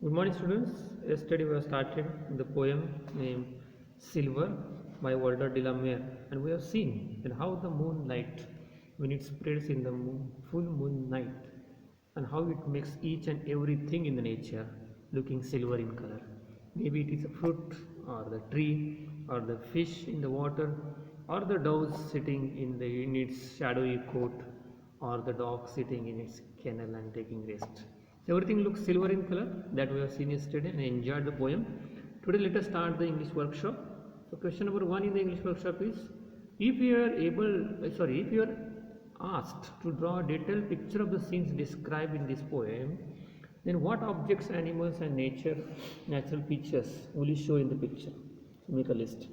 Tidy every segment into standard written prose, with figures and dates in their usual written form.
Good morning, students. Yesterday we have started the poem named Silver by Walter de la Mare, and we have seen that how the moonlight, when it spreads in the full moon night, and how it makes each and everything in the nature looking silver in color. Maybe it is a fruit, or the tree, or the fish in the water, or the dove sitting in its shadowy coat, or the dog sitting in its kennel and taking rest. So everything looks silver in color that we have seen yesterday and enjoyed the poem. Today let us start the English workshop. So question number 1 in the English workshop is, if you are asked to draw a detailed picture of the scenes described in this poem, then what objects, animals and natural features will you show in the picture? So make a list.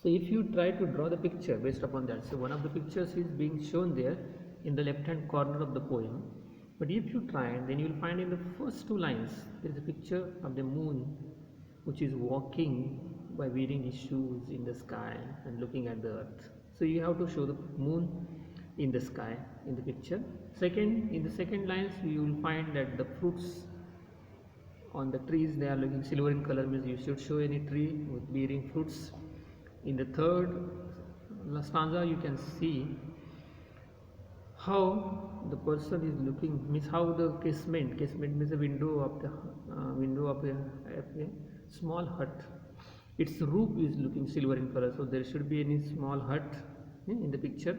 So if you try to draw the picture based upon that, so one of the pictures is being shown there in the left hand corner of the poem. But if you try, then you will find in the first two lines there is a picture of the moon which is walking by wearing his shoes in the sky and looking at the earth. So you have to show the moon in the sky in the picture. Second, in the second lines you will find that the fruits on the trees, they are looking silver in color, means you should show any tree with bearing fruits. In the third stanza you can see how the person is looking, means how the casement means a window of a small hut, its roof is looking silver in color, so there should be any small hut in the picture.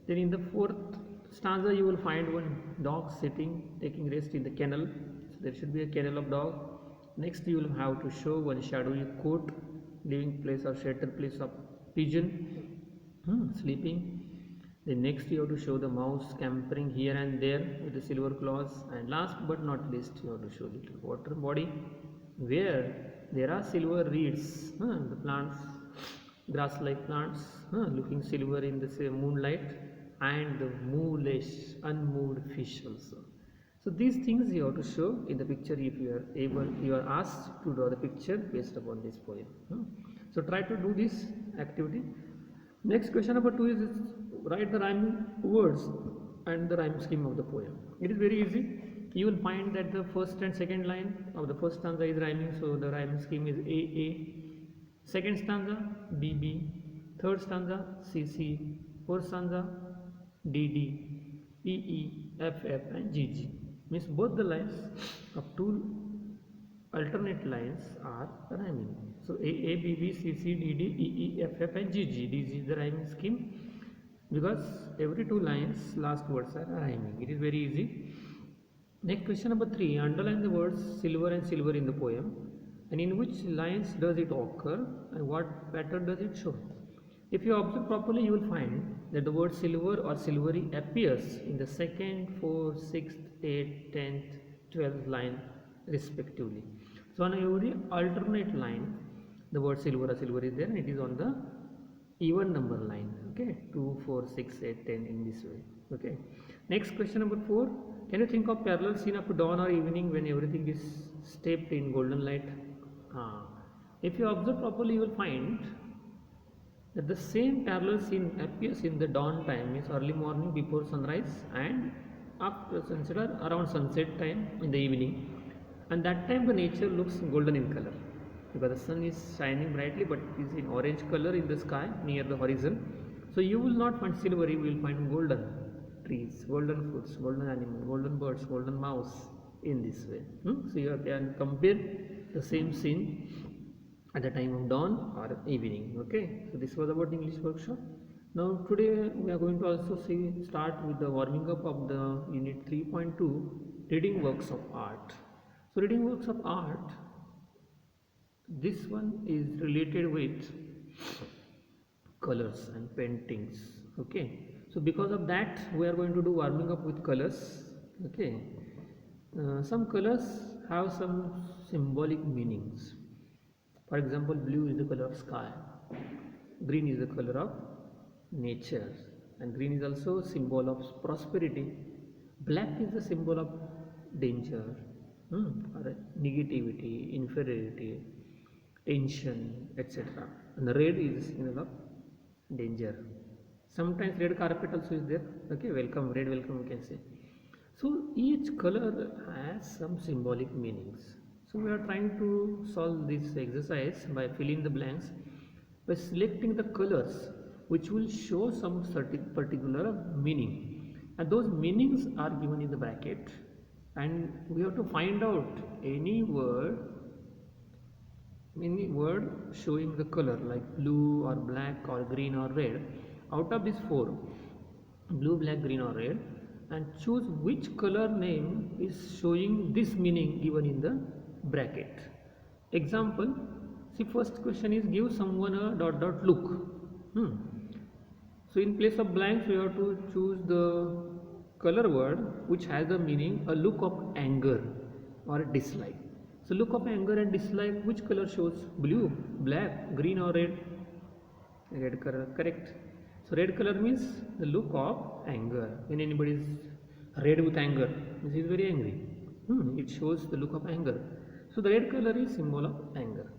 Then in the fourth stanza you will find one dog sitting taking rest in the kennel, so there should be a kennel of dog. Next you will have to show one shadowy coat, living place or shelter place of pigeon sleeping. Then next you have to show the mouse scampering here and there with the silver claws, and last but not least you have to show little water body where there are silver reeds, the plants, grass like plants looking silver in the moonlight, and the moonless unmoved fish also. So these things you have to show in the picture if you are asked to draw the picture based upon this poem. So try to do this activity. Next question number 2 is write the rhyming words and the rhyme scheme of the poem. It is very easy. You will find that the first and second line of the first stanza is rhyming, so the rhyme scheme is AA. Second stanza BB. Third stanza CC. Fourth stanza DD, EE, FF and GG. Means both the lines of two alternate lines are rhyming. So A, B, B, C, C, D, D, E, E, F, F and G, G. This is the rhyming scheme because every two lines last words are rhyming. It is very easy. Next question number 3. Underline the words silver and silver in the poem, and in which lines does it occur and what pattern does it show. If you observe properly, you will find that the word silver or silvery appears in the second, fourth, sixth, 8th, 10th, 12th line respectively. So on every alternate line the word silver or silver is there, and it is on the even number line. Okay, 2, 4, 6, 8, 10 in this way. Okay. Next question number 4. Can you think of parallel scene of dawn or evening when everything is steeped in golden light? If you observe properly, you will find that the same parallel scene appears in the dawn time, means early morning before sunrise, and after sunset or around sunset time in the evening, and that time the nature looks golden in color because the sun is shining brightly, but it is in orange color in the sky near the horizon. So you will not find silver, you will find golden trees, golden fruits, golden animals, golden birds, golden mouse in this way. So you can compare the same scene at the time of dawn or evening. Okay, so this was about English workshop. Now today we are going to also start with the warming up of the unit 3.2 reading works of art. So reading works of art, this one is related with colors and paintings. Okay, so because of that we are going to do warming up with colors. Okay, some colors have some symbolic meanings. For example, blue is the color of sky, green is the color of nature, and green is also a symbol of prosperity. Black is the symbol of danger, or negativity, inferiority, tension, etc. And the red is the symbol of danger. Sometimes red carpet also is there. Okay, welcome, red welcome, we can say. So each color has some symbolic meanings. So we are trying to solve this exercise by filling the blanks by selecting the colors which will show some certain particular meaning, and those meanings are given in the bracket, and we have to find out any word showing the color like blue or black or green or red out of these four: blue, black, green or red, and choose which color name is showing this meaning given in the bracket. Example, see, first question is give someone a dot dot look. So in place of blanks we have to choose the color word which has the meaning a look of anger or dislike. So look of anger and dislike, which color shows? Blue, black, green or red? Red color, correct. So red color means the look of anger. When anybody is red with anger, means he is very angry. It shows the look of anger. So the red color is symbol of anger.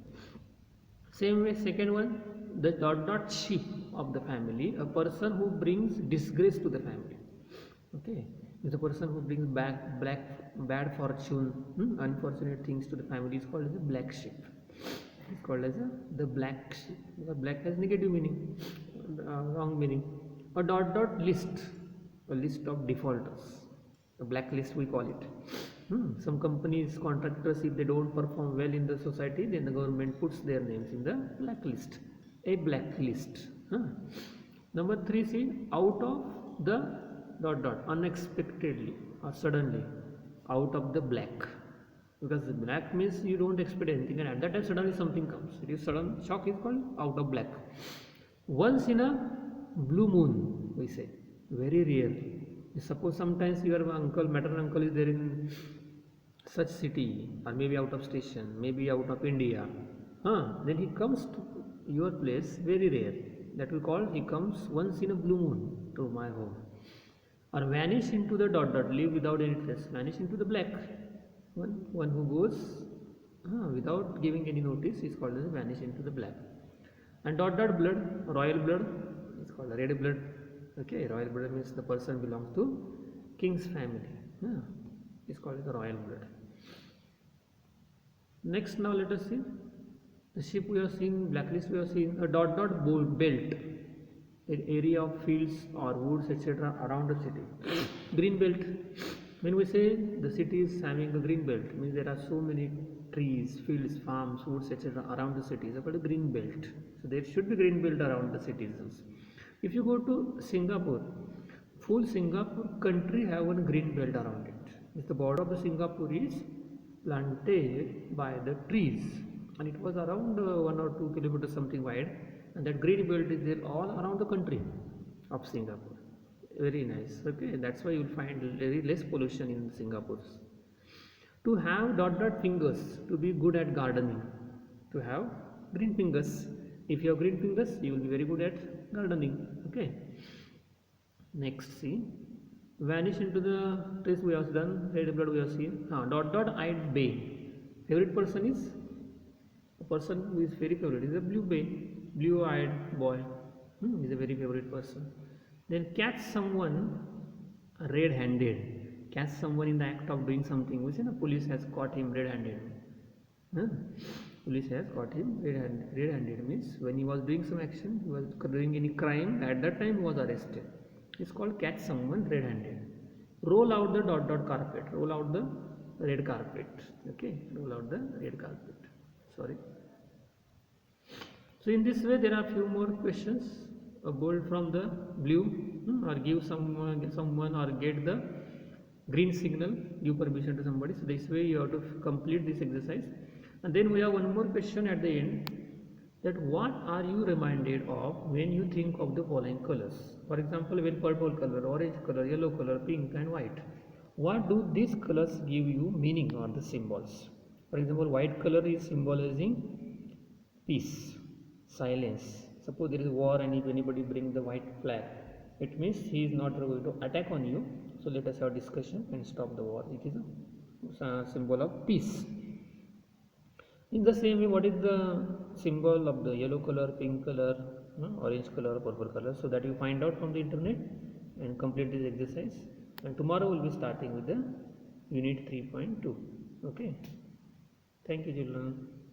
Same way, second one, the dot dot sheep of the family, a person who brings disgrace to the family. Okay, is the person who brings bad fortune, unfortunate things to the family is called as a black sheep. It's called as the black sheep. Because black has negative meaning, wrong meaning. A dot dot list, a list of defaulters, a blacklist we call it. Some companies, contractors, if they don't perform well in the society, then the government puts their names in the blacklist. A blacklist. Number 3, see, out of the dot dot, unexpectedly or suddenly, out of the black. Because black means you don't expect anything, and at that time suddenly something comes. It is sudden shock is called out of black. Once in a blue moon, we say, very rare. Suppose sometimes your maternal uncle is there in such city, or maybe out of station, maybe out of India. Then he comes to your place, very rare. That we call he comes once in a blue moon to my home. Or vanish into the dot dot, leave without any trace, vanish into the black. One who goes without giving any notice is called as vanish into the black. And dot dot blood, royal blood, is called red blood. Okay, royal blood means the person belongs to king's family. It's called the royal blood. Next, now let us see the sheep we have seen, blacklist we have seen, a dot dot belt, an area of fields or woods etc. around the city. Green belt, when we say the city is having a green belt, means there are so many trees, fields, farms, woods etc. around the city. It's called a green belt. So there should be green belt around the citizens. If you go to Singapore, full Singapore country have one green belt around it. The border of the Singapore is planted by the trees, and it was around 1 or 2 kilometers something wide, and that green belt is there all around the country of Singapore. Very nice. Okay, that's why you will find very less pollution in Singapore. To have dot dot fingers, to be good at gardening, to have green fingers. If you have green fingers, you will be very good at gardening. Okay. Next, see, vanish into the trace we have done, red blood we have seen. Dot dot eyed bay. Favorite person is a person who is very favorite is a blue bay, blue eyed boy. Is a very favorite person. Then catch someone red handed. Catch someone in the act of doing something. We say the police has caught him red handed. Police has caught him red handed means when he was doing some action, he was doing any crime, at that time he was arrested. It's called catch someone red handed. Roll out the dot dot carpet. Roll out the red carpet. Okay, roll out the red carpet. Sorry. So in this way there are few more questions. A bolt from the blue, or give someone or get the green signal, give permission to somebody. So this way you have to complete this exercise. And then we have one more question at the end, that what are you reminded of when you think of the following colors? For example, when purple color, orange color, yellow color, pink and white, what do these colors give you meaning or the symbols? For example, white color is symbolizing peace, silence. Suppose there is war and if anybody brings the white flag, it means he is not going to attack on you. So let us have discussion and stop the war. It is a symbol of peace. In the same way, what is the symbol of the yellow color, pink color, orange color, purple color? So that you find out from the internet and complete this exercise. And tomorrow we'll be starting with the unit 3.2. Okay. Thank you, children.